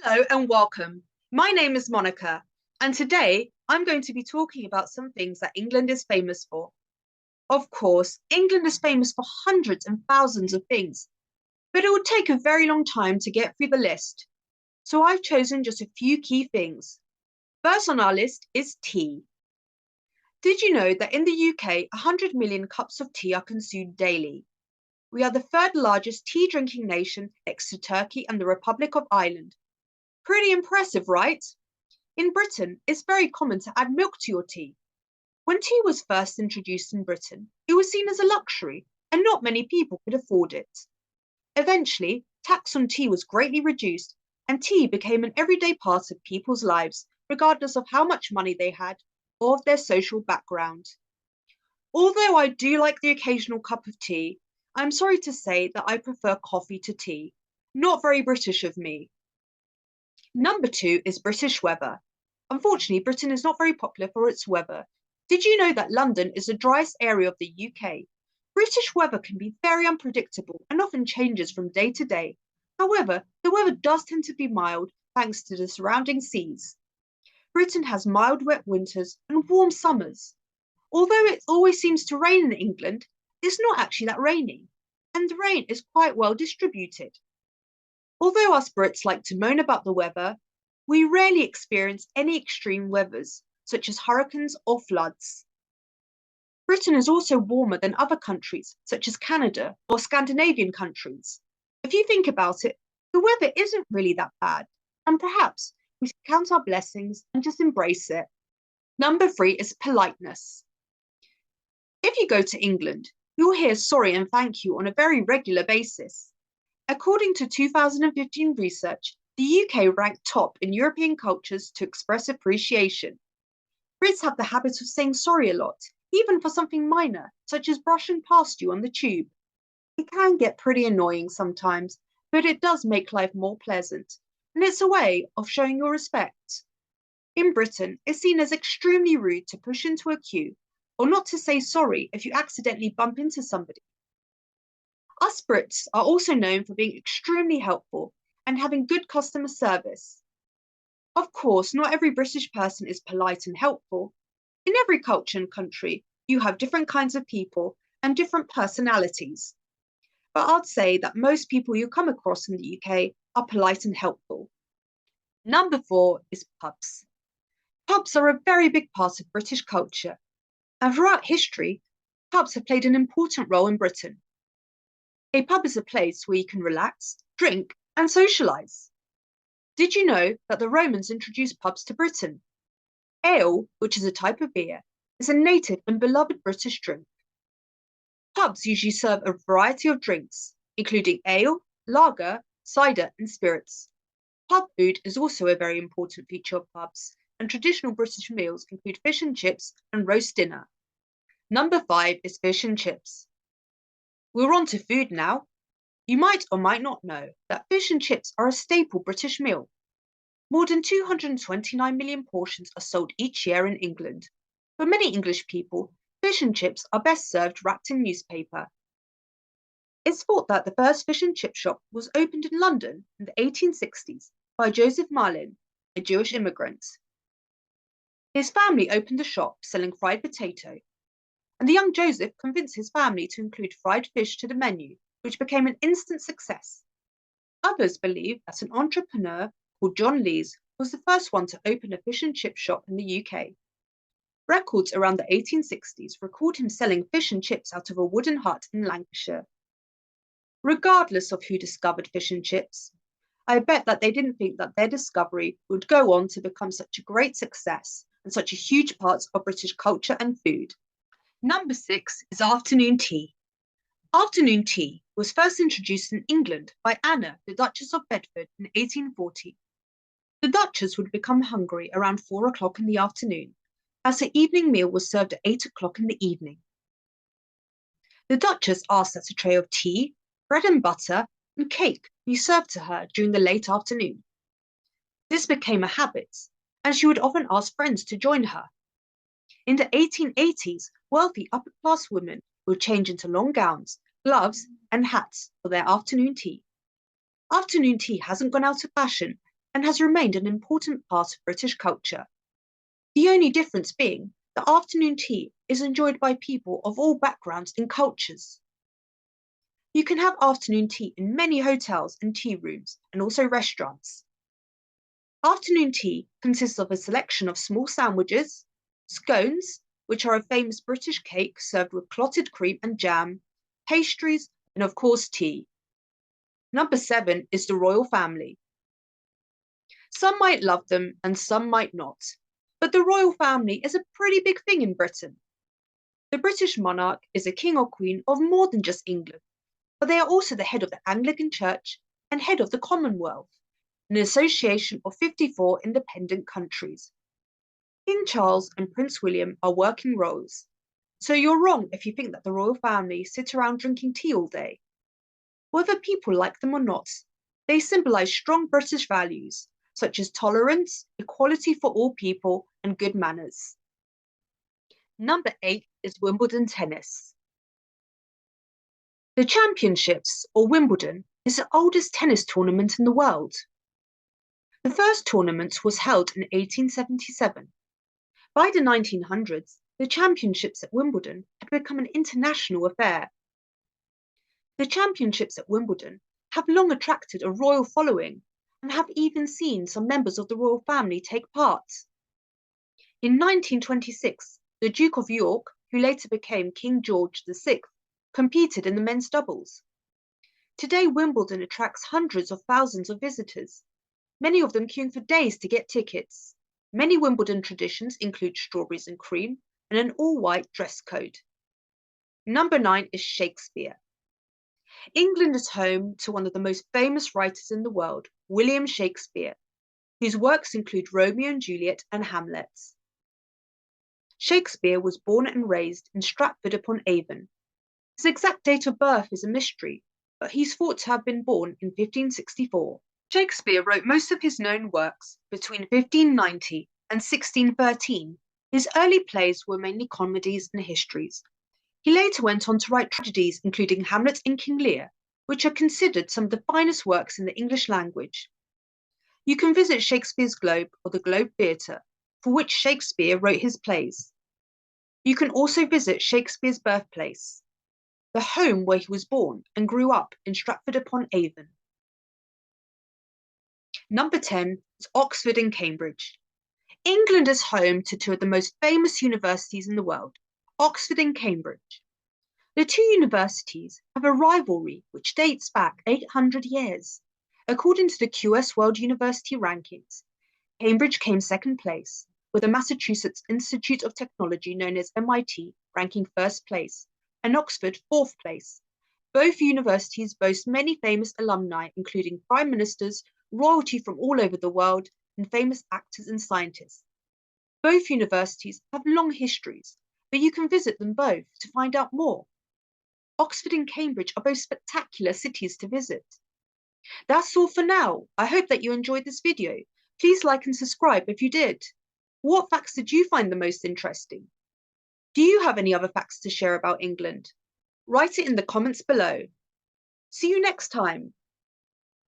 Hello and welcome. My name is Monica, and today I'm going to be talking about some things that England is famous for. Of course, England is famous for hundreds and thousands of things, but it would take a very long time to get through the list. So I've chosen just a few key things. First on our list is tea. Did you know that in the UK, 100 million cups of tea are consumed daily? We are the third largest tea drinking nation next to Turkey and the Republic of Ireland. Pretty impressive, right? In Britain, it's very common to add milk to your tea. When tea was first introduced in Britain, it was seen as a luxury, and not many people could afford it. Eventually, tax on tea was greatly reduced, and tea became an everyday part of people's lives, regardless of how much money they had or of their social background. Although I do like the occasional cup of tea, I'm sorry to say that I prefer coffee to tea. Not very British of me. Number 2 is British weather. Unfortunately, Britain is not very popular for its weather. Did you know that London is the driest area of the UK? British weather can be very unpredictable and often changes from day to day. However, the weather does tend to be mild thanks to the surrounding seas. Britain has mild, wet winters and warm summers. Although it always seems to rain in England, it's not actually that rainy, and the rain is quite well distributed. Although us Brits like to moan about the weather, we rarely experience any extreme weathers, such as hurricanes or floods. Britain is also warmer than other countries, such as Canada or Scandinavian countries. If you think about it, the weather isn't really that bad, and perhaps we should count our blessings and just embrace it. Number 3 is politeness. If you go to England, you'll hear sorry and thank you on a very regular basis. According to 2015 research, the UK ranked top in European cultures to express appreciation. Brits have the habit of saying sorry a lot, even for something minor, such as brushing past you on the tube. It can get pretty annoying sometimes, but it does make life more pleasant, and it's a way of showing your respect. In Britain, it's seen as extremely rude to push into a queue, or not to say sorry if you accidentally bump into somebody. Us Brits are also known for being extremely helpful and having good customer service. Of course, not every British person is polite and helpful. In every culture and country, you have different kinds of people and different personalities. But I'd say that most people you come across in the UK are polite and helpful. Number 4 is pubs. Pubs are a very big part of British culture, and throughout history, pubs have played an important role in Britain. A pub is a place where you can relax, drink, and socialise. Did you know that the Romans introduced pubs to Britain? Ale, which is a type of beer, is a native and beloved British drink. Pubs usually serve a variety of drinks, including ale, lager, cider, and spirits. Pub food is also a very important feature of pubs, and traditional British meals include fish and chips and roast dinner. Number 5 is fish and chips. We're on to food now. You might or might not know that fish and chips are a staple British meal. More than 229 million portions are sold each year in England. For many English people, fish and chips are best served wrapped in newspaper. It's thought that the first fish and chip shop was opened in London in the 1860s by Joseph Marlin, a Jewish immigrant. His family opened the shop selling fried potato, and the young Joseph convinced his family to include fried fish to the menu, which became an instant success. Others believe that an entrepreneur called John Lees was the first one to open a fish and chip shop in the UK. Records around the 1860s record him selling fish and chips out of a wooden hut in Lancashire. Regardless of who discovered fish and chips, I bet that they didn't think that their discovery would go on to become such a great success and such a huge part of British culture and food. Number 6 is afternoon tea. Afternoon tea was first introduced in England by Anna, the Duchess of Bedford, in 1840. The Duchess would become hungry around 4 o'clock in the afternoon, as her evening meal was served at 8 o'clock in the evening. The Duchess asked that a tray of tea, bread and butter, and cake be served to her during the late afternoon. This became a habit, and she would often ask friends to join her. In the 1880s, wealthy upper-class women would change into long gowns, gloves, and hats for their afternoon tea. Afternoon tea hasn't gone out of fashion, and has remained an important part of British culture. The only difference being that afternoon tea is enjoyed by people of all backgrounds and cultures. You can have afternoon tea in many hotels and tea rooms, and also restaurants. Afternoon tea consists of a selection of small sandwiches, scones, which are a famous British cake served with clotted cream and jam, pastries, and of course tea. Number 7 is the royal family. Some might love them and some might not, but the royal family is a pretty big thing in Britain. The British monarch is a king or queen of more than just England, but they are also the head of the Anglican Church and head of the Commonwealth, an association of 54 independent countries. King Charles and Prince William are working royals, so you're wrong if you think that the royal family sit around drinking tea all day. Whether people like them or not, they symbolise strong British values, such as tolerance, equality for all people, and good manners. Number 8 is Wimbledon Tennis. The Championships, or Wimbledon, is the oldest tennis tournament in the world. The first tournament was held in 1877. By the 1900s, the championships at Wimbledon had become an international affair. The championships at Wimbledon have long attracted a royal following and have even seen some members of the royal family take part. In 1926, the Duke of York, who later became King George VI, competed in the men's doubles. Today, Wimbledon attracts hundreds of thousands of visitors, many of them queuing for days to get tickets. Many Wimbledon traditions include strawberries and cream and an all-white dress code. Number 9 is Shakespeare. England is home to one of the most famous writers in the world, William Shakespeare, whose works include Romeo and Juliet and Hamlet. Shakespeare was born and raised in Stratford-upon-Avon. His exact date of birth is a mystery, but he's thought to have been born in 1564. Shakespeare wrote most of his known works between 1590 and 1613. His early plays were mainly comedies and histories. He later went on to write tragedies including Hamlet and King Lear, which are considered some of the finest works in the English language. You can visit Shakespeare's Globe or the Globe Theatre, for which Shakespeare wrote his plays. You can also visit Shakespeare's birthplace, the home where he was born and grew up in Stratford-upon-Avon. Number 10 is Oxford and Cambridge. England is home to two of the most famous universities in the world, Oxford and Cambridge. The two universities have a rivalry which dates back 800 years. According to the QS World University Rankings, Cambridge came second place, with the Massachusetts Institute of Technology known as MIT ranking first place, and Oxford fourth place. Both universities boast many famous alumni, including prime ministers, royalty from all over the world, and famous actors and scientists. Both universities have long histories, but you can visit them both to find out more. Oxford and Cambridge are both spectacular cities to visit. That's all for now. I hope that you enjoyed this video. Please like and subscribe if you did. What facts did you find the most interesting? Do you have any other facts to share about England? Write it in the comments below. See you next time.